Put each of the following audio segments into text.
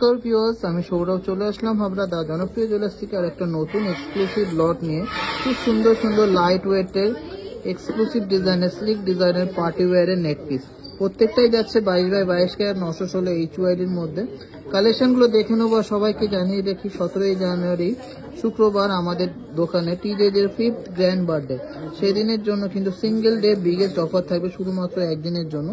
নমস্কার ভিউয়ার্স, আমি সৌরভ চলে আসলাম হাবড়া দা জনপ্রিয় জুয়েলার্স থেকে আর একটা নতুন এক্সক্লুসিভ লট নিয়ে। খুব সুন্দর সুন্দর লাইট ওয়েটের এক্সক্লুসিভ ডিজাইনের স্লিক ডিজাইনের পার্টি ওয়্যারের নেক পিস। প্রত্যেকটাই যাচ্ছে 22x22 ক্যারেট 916 HYD-র মধ্যে। কালেকশনগুলো দেখে নেবো। সবাইকে জানিয়ে দেখি 17 জানুয়ারি শুক্রবার আমাদের দোকানে টিজেজের 5th গ্র্যান্ড বার্থডে। সেই দিনের জন্য কিন্তু সিঙ্গেল ডে বিগেস্ট অফার থাকবে শুধুমাত্র একদিনের জন্য।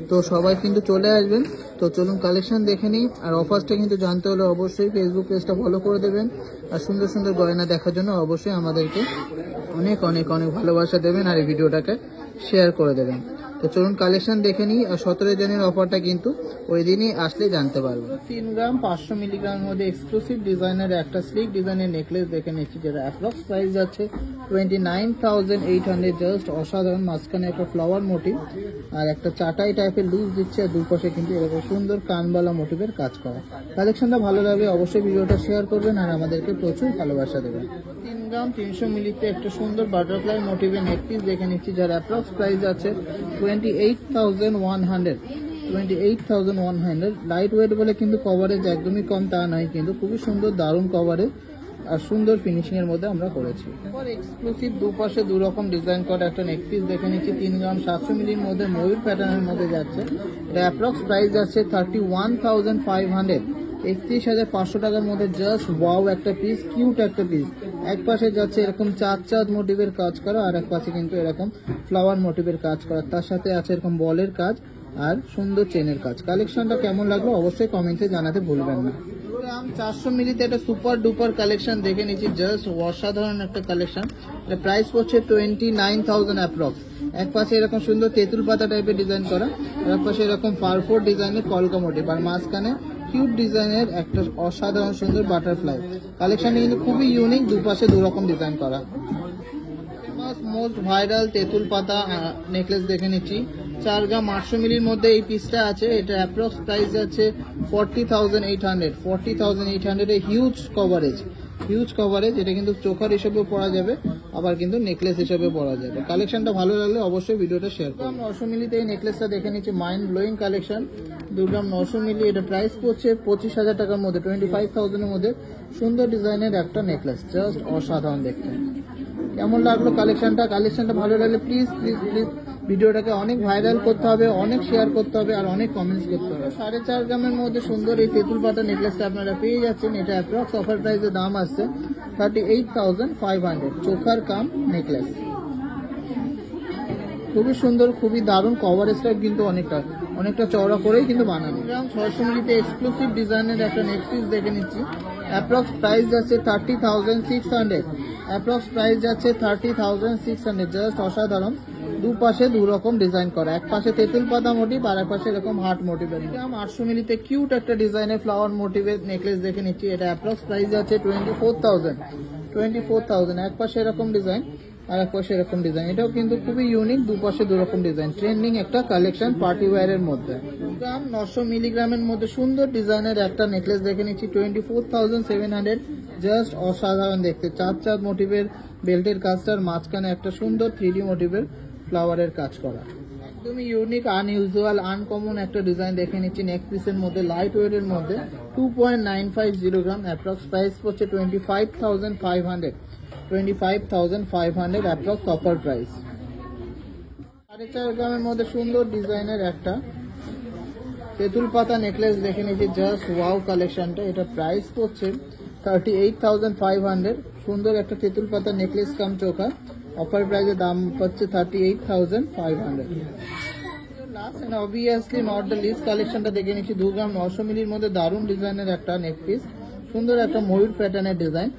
তো সবাই কিন্তু চলে আসবেন। তো চলুন কালেকশন দেখে নিই। আর অফারটা কিন্তু জানতে হলে অবশ্যই ফেসবুক পেজটা ফলো করে দেবেন। আর সুন্দর সুন্দর গয়না দেখার জন্য অবশ্যই আমাদেরকে অনেক অনেক অনেক ভালোবাসা দেবেন আর এই ভিডিওটাকে শেয়ার করে দেবেন। তো চলুন কালেকশন দেখে নিই। আর 17 জানুয়ারির অফারটা কিন্তু ওই দিনই আসলে জানতে পারবো। 3 গ্রাম 500 মিলিগ্রামের মধ্যে এক্সক্লুসিভ ডিজাইনের একটা স্লিক ডিজাইনের নেকলেস দেখে নিচ্ছি, যেটা অ্যাপ্রক্স প্রাইস যাচ্ছে 29,800। জাস্ট অসাধারণ। মাঝখানে একটা ফ্লাওয়ার মোটিভ আর একটা চাটাই টাইপের লুজ দিচ্ছে, আর দুপাশে কিন্তু এরকম সুন্দর কানবালা মোটিভের কাজ করা। কালেকশনটা ভালো লাগলে অবশ্যই ভিডিওটা শেয়ার করবেন আর আমাদেরকে প্রচুর ভালোবাসা দেবেন। 3 গ্রাম 300 মিলিতে একটা সুন্দর বাটারফ্লাই মোটিভের নেকপিস দেখে নিচ্ছি, যার অ্যাপ্রক্স প্রাইস আছে 28,100। লাইট ওয়েট বলে কিন্তু কভারেজ একদমই কম তা নয়, কিন্তু খুবই সুন্দর দারুণ কভারেজ আর সুন্দর ফিনিশিং এর মধ্যে আমরা করেছি। এক্সক্লুসিভ দুপাশে দু রকম ডিজাইন করা একটা নেকপিস দেখে নিচ্ছি। 3 গ্রাম 700 মিলির মধ্যে ময়ূর প্যাটার্নের মধ্যে যাচ্ছে। এটা অ্যাপ্রক্স প্রাইস যাচ্ছে 31,500। 31,500 টাকার মধ্যে জাস্ট ওয়াও একটা পিস, কিউট একটা পিস। এক পাশে যাচ্ছে এরকম চাঁদ মোটিভের কাজ করা, আর এক পাশে কিন্তু এরকম ফ্লাওয়ার মোটিভের কাজ করা, তার সাথে আছে এরকম বলের কাজ আর সুন্দর চেনের কাজ। কালেকশনটা কেমন লাগলো অবশ্যই কমেন্টে জানাতে ভুলবেন না। 400 মিলিতে একটা সুপার ডুপার কালেকশন দেখে নিচ্ছি, জাস্ট অসাধারণ একটা কালেকশন। এটা প্রাইস পড়ছে 29,000 অ্যাপ্রক্স। এক পাশে এরকম সুন্দর তেঁতুল পাতা টাইপের ডিজাইন করা, আর এক পাশে এরকম ফারফোর ডিজাইনের কলকা মোটিভ, আর মাঝখানে কিউট ডিজাইনের একটা অসাধারণ সুন্দর বাটারফ্লাই। কালেকশন কিন্তু খুবই ইউনিক, দুপাশে দু রকম ডিজাইন করা। মোস্ট ভাইরাল তেঁতুল পাতা নেকলেস দেখে নিচ্ছি। 4 গ্রাম 800 মিলির মধ্যে এই পিসটা আছে। এটা অ্যাপ্রক্স প্রাইস আছে 40,800। A huge coverage. এটা কিন্তু চোখার হিসেবেও পরা যাবে, আবার কিন্তু নেকলেস হিসেবে পরা যাবে। কালেকশনটা ভালো লাগলে অবশ্যই ভিডিওটা শেয়ার করুন। 900 মিলিতে এই নেকলেসটা দেখে নিচ্ছি, মাইন্ড ব্লোয়িং কালেকশন। 2 গ্রাম 900 মিলি। এটা প্রাইস পড়ছে 25,000 টাকার মধ্যে, 25,000 এর মধ্যে সুন্দর ডিজাইনের একটা নেকলেস, জাস্ট অসাধারণ দেখতে। কেমন লাগলো কালেকশনটা ভালো লাগলে প্লিজ ভিডিওটাকে অনেক ভাইরাল করতে হবে, অনেক শেয়ার করতে হবে আর অনেক কমেন্টস করতে হবে। 4.5 গ্রামের মধ্যে সুন্দর এই তেঁতুল পাতা নেকলেসটা আপনারা পেয়ে যাচ্ছেন। এটা অ্যাপ্রক্স অফার প্রাইসের দাম আসছে 38,500। চোখার কাম নেকলেস, খুবই সুন্দর, খুবই দারুণ। কভারেজটা কিন্তু অনেকটা চওড়া করেই কিন্তু বানানো। 600 মিলিতে এক্সক্লুসিভ ডিজাইনের একটা নেকপিস দেখে নিচ্ছি। অ্যাপ্রক্স প্রাইস যাচ্ছে 30,600। জাস্ট অসাধারণ। দুপাশে দু রকম ডিজাইন করা, এক পাশে তেঁতুল পাতা মোটিভ আর এক পাশে এরকম হার্ট মোটিভের। 800 মিলিতে কিউট একটা ডিজাইনের ফ্লাওয়ার মোটিভের নেকলেস দেখে নিচ্ছি। এটা অ্যাপ্রক্স প্রাইস যাচ্ছে 24,000। এক পাশে এরকম ডিজাইন আর এক পাশে এরকম ডিজাইন। এটাও কিন্তু খুবই ইউনিক, দুপাশে দু রকম ডিজাইন। ট্রেন্ডিং একটা কালেকশন পার্টি ওয়্যারের মধ্যে। 900 মিলিগ্রামের মধ্যে সুন্দর ডিজাইনের একটা নেকলেস দেখে নিচ্ছি, 24,700। জাস্ট অসাধারণ দেখতে। চাঁদ মোটিভের বেল্টের কাজটার মাঝখানে একটা সুন্দর 3D মোটিভের ফ্লাওয়ারের কাজ করা। একদমই ইউনিক, আনইউজুয়াল, আনকমন একটা ডিজাইন দেখে নিচ্ছি নেক পিসের মধ্যে, লাইট ওয়েটের মধ্যে। 2.950 গ্রাম। অ্যাপ্রক্স প্রাইস পড়ছে 25,500। Approx offer price. 4.5 গ্রামের মধ্যে সুন্দর ডিজাইনের একটা তেঁতুল পাতা নেকলেস দেখে নিচ্ছি, জাস্ট ওয়াও কালেকশনটা। এটা প্রাইস পড়ছে 38,500। সুন্দর একটা তেঁতুল পাতা নেকলেস কাম চোখা। অফার প্রাইসের দাম হচ্ছে 38,500। Last and obviously not the least কালেকশনটা দেখে নিচ্ছি। 2 গ্রাম 900 মিলির মধ্যে দারুণ ডিজাইনের একটা নেকপিস, সুন্দর একটা ময়ূর প্যাটার্নের ডিজাইন।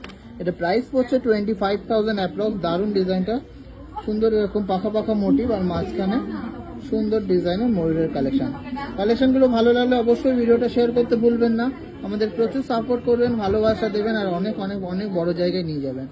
এটা প্রাইস পড়ছে 25,000 অ্যাপ্রক্স। দারুণ ডিজাইনটা, সুন্দর এরকম পাখা মোটিভ আর মাঝখানে সুন্দর ডিজাইনের ময়ূরের কালেকশনগুলো ভালো লাগলে অবশ্যই ভিডিওটা শেয়ার করতে ভুলবেন না। আমাদের প্রচুর সাপোর্ট করবেন, ভালোবাসা দেবেন আর অনেক অনেক অনেক বড় জায়গায় নিয়ে যাবেন।